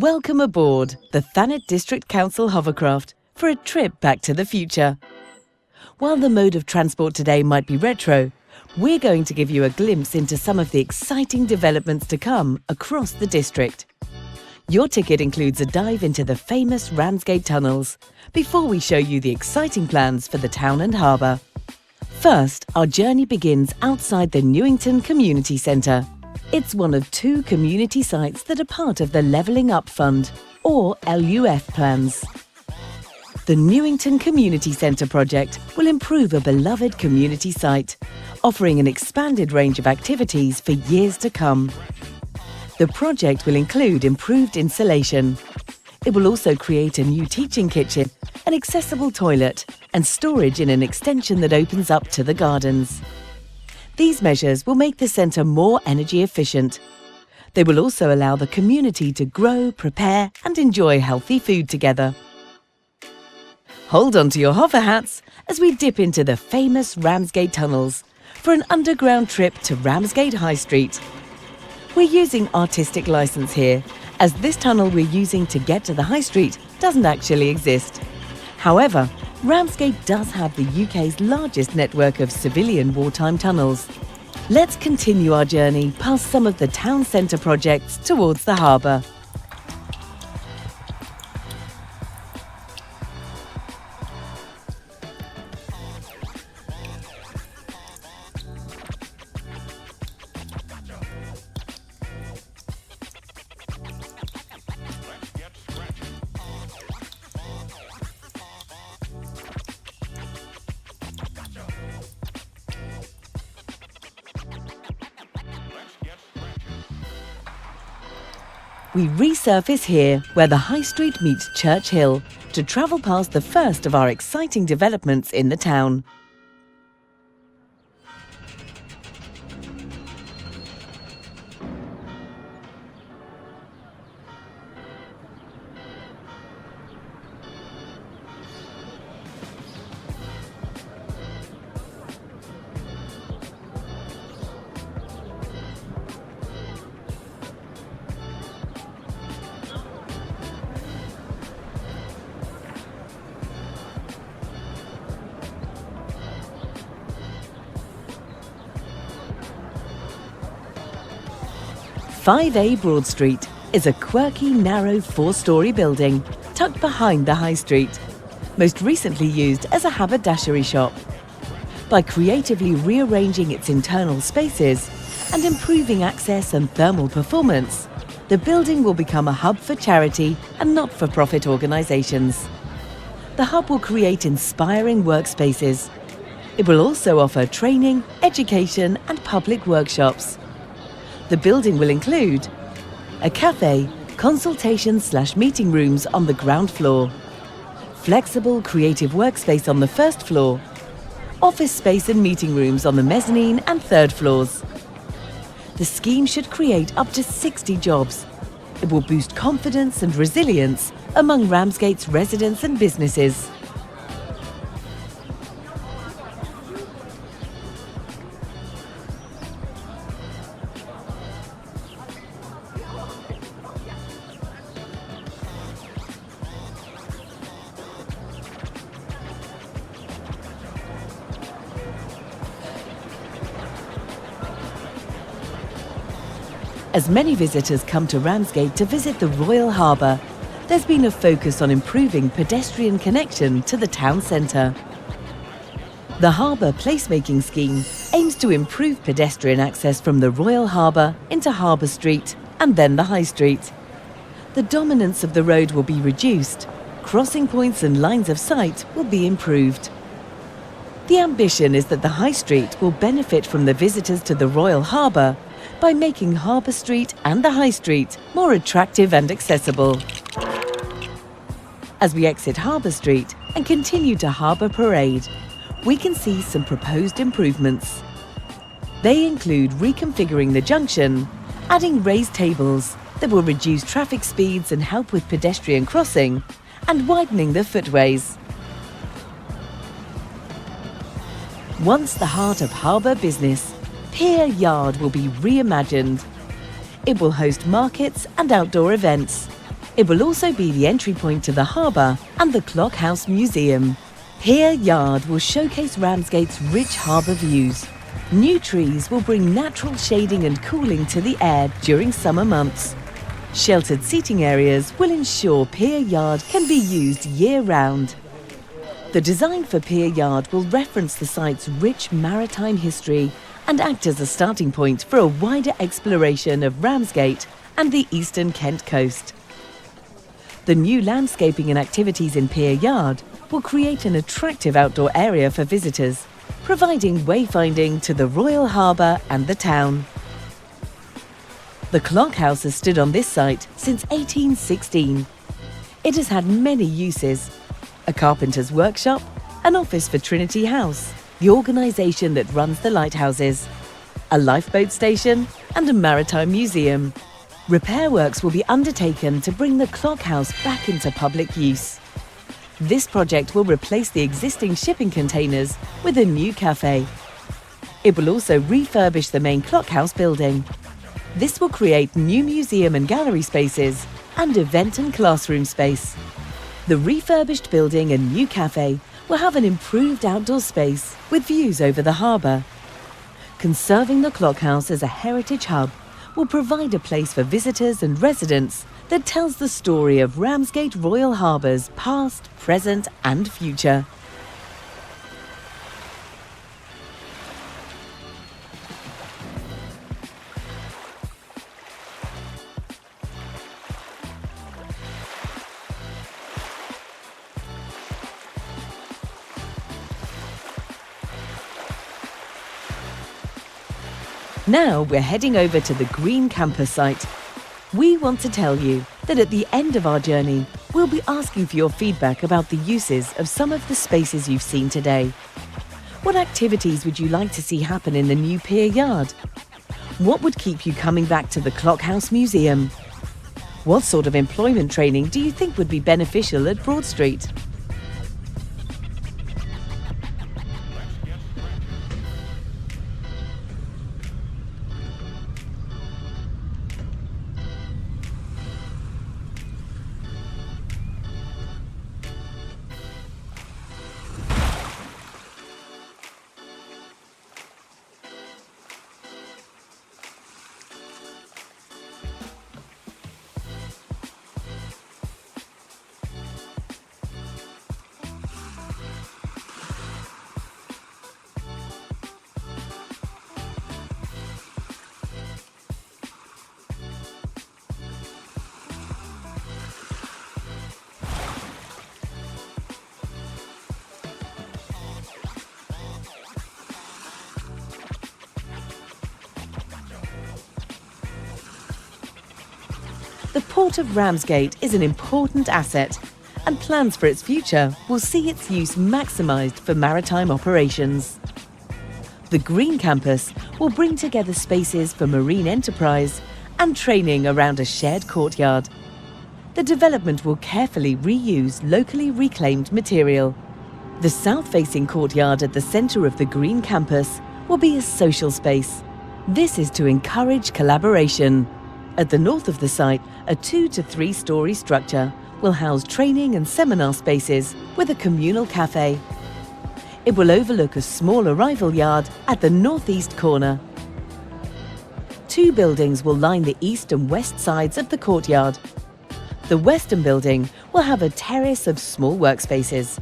Welcome aboard the Thanet District Council hovercraft for a trip back to the future. While the mode of transport today might be retro, we're going to give you a glimpse into some of the exciting developments to come across the district. Your ticket includes a dive into the famous Ramsgate tunnels before we show you the exciting plans for the town and harbour. First, our journey begins outside the Newington Community Centre. It's one of two community sites that are part of the Levelling Up Fund, or LUF plans. The Newington Community Centre project will improve a beloved community site, offering an expanded range of activities for years to come. The project will include improved insulation. It will also create a new teaching kitchen, an accessible toilet, and storage in an extension that opens up to the gardens. These measures will make the centre more energy efficient. They will also allow the community to grow, prepare, and enjoy healthy food together. Hold on to your hover hats as we dip into the famous Ramsgate tunnels for an underground trip to Ramsgate High Street. We're using artistic licence here, as this tunnel we're using to get to the High Street doesn't actually exist. However, Ramsgate does have the UK's largest network of civilian wartime tunnels. Let's continue our journey past some of the town centre projects towards the harbour. We resurface here where the High Street meets Church Hill to travel past the first of our exciting developments in the town. "5A Broad Street" is a quirky, narrow four-storey building tucked behind the High Street, most recently used as a haberdashery shop. By creatively rearranging its internal spaces and improving access and thermal performance, the building will become a hub for charity and not-for-profit organisations. The hub will create inspiring workspaces. It will also offer training, education and public workshops. The building will include a cafe, consultation/meeting rooms on the ground floor, flexible creative workspace on the first floor, office space and meeting rooms on the mezzanine and third floors. The scheme should create up to 60 jobs. It will boost confidence and resilience among Ramsgate's residents and businesses. As many visitors come to Ramsgate to visit the Royal Harbour, there's been a focus on improving pedestrian connection to the town centre. The Harbour Placemaking Scheme aims to improve pedestrian access from the Royal Harbour into Harbour Street and then the High Street. The dominance of the road will be reduced, crossing points and lines of sight will be improved. The ambition is that the High Street will benefit from the visitors to the Royal Harbour by making Harbour Street and the High Street more attractive and accessible. As we exit Harbour Street and continue to Harbour Parade, we can see some proposed improvements. They include reconfiguring the junction, adding raised tables that will reduce traffic speeds and help with pedestrian crossing, and widening the footways. Once the heart of harbour business, Pier Yard will be reimagined. It will host markets and outdoor events. It will also be the entry point to the harbour and the Clock House Museum. Pier Yard will showcase Ramsgate's rich harbour views. New trees will bring natural shading and cooling to the air during summer months. Sheltered seating areas will ensure Pier Yard can be used year-round. The design for Pier Yard will reference the site's rich maritime history and act as a starting point for a wider exploration of Ramsgate and the eastern Kent coast. The new landscaping and activities in Pier Yard will create an attractive outdoor area for visitors, providing wayfinding to the Royal Harbour and the town. The Clock House has stood on this site since 1816. It has had many uses: a carpenter's workshop, an office for Trinity House, the organisation that runs the lighthouses, a lifeboat station and a maritime museum. Repair works will be undertaken to bring the Clock House back into public use. This project will replace the existing shipping containers with a new cafe. It will also refurbish the main Clock House building. This will create new museum and gallery spaces and event and classroom space. The refurbished building and new cafe will have an improved outdoor space with views over the harbour. Conserving the Clock House as a heritage hub will provide a place for visitors and residents that tells the story of Ramsgate Royal Harbour's past, present and future. Now we're heading over to the Green Campus site. We want to tell you that at the end of our journey, we'll be asking for your feedback about the uses of some of the spaces you've seen today. What activities would you like to see happen in the new Pier Yard? What would keep you coming back to the Clock House Museum? What sort of employment training do you think would be beneficial at Broad Street? The Port of Ramsgate is an important asset, and plans for its future will see its use maximised for maritime operations. The Green Campus will bring together spaces for marine enterprise and training around a shared courtyard. The development will carefully reuse locally reclaimed material. The south-facing courtyard at the centre of the Green Campus will be a social space. This is to encourage collaboration. At the north of the site, a 2 to 3 storey structure will house training and seminar spaces with a communal cafe. It will overlook a small arrival yard at the northeast corner. 2 buildings will line the east and west sides of the courtyard. The western building will have a terrace of small workspaces.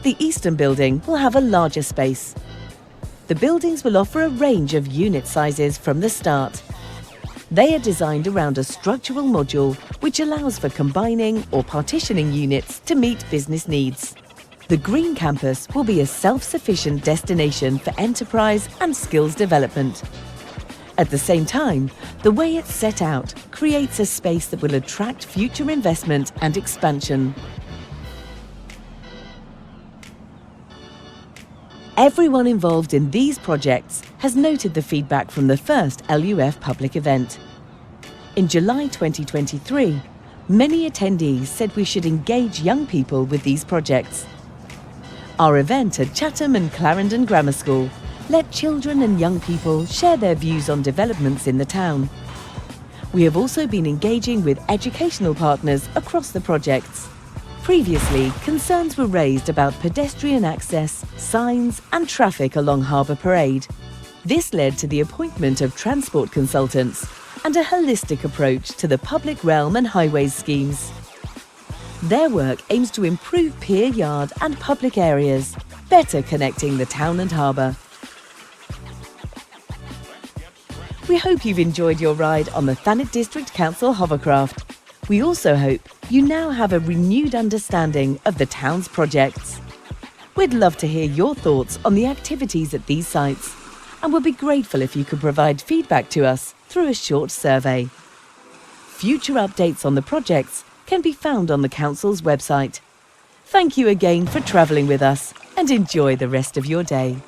The eastern building will have a larger space. The buildings will offer a range of unit sizes from the start. They are designed around a structural module which allows for combining or partitioning units to meet business needs. The Green Campus will be a self-sufficient destination for enterprise and skills development. At the same time, the way it's set out creates a space that will attract future investment and expansion. Everyone involved in these projects has noted the feedback from the first LUF public event. In July 2023, many attendees said we should engage young people with these projects. Our event at Chatham and Clarendon Grammar School let children and young people share their views on developments in the town. We have also been engaging with educational partners across the projects. Previously, concerns were raised about pedestrian access, signs and traffic along Harbour Parade. This led to the appointment of transport consultants and a holistic approach to the public realm and highways schemes. Their work aims to improve pier yard and public areas, better connecting the town and harbour. We hope you've enjoyed your ride on the Thanet District Council hovercraft. We also hope you now have a renewed understanding of the town's projects. We'd love to hear your thoughts on the activities at these sites, and would be grateful if you could provide feedback to us through a short survey. Future updates on the projects can be found on the Council's website. Thank you again for travelling with us, and enjoy the rest of your day.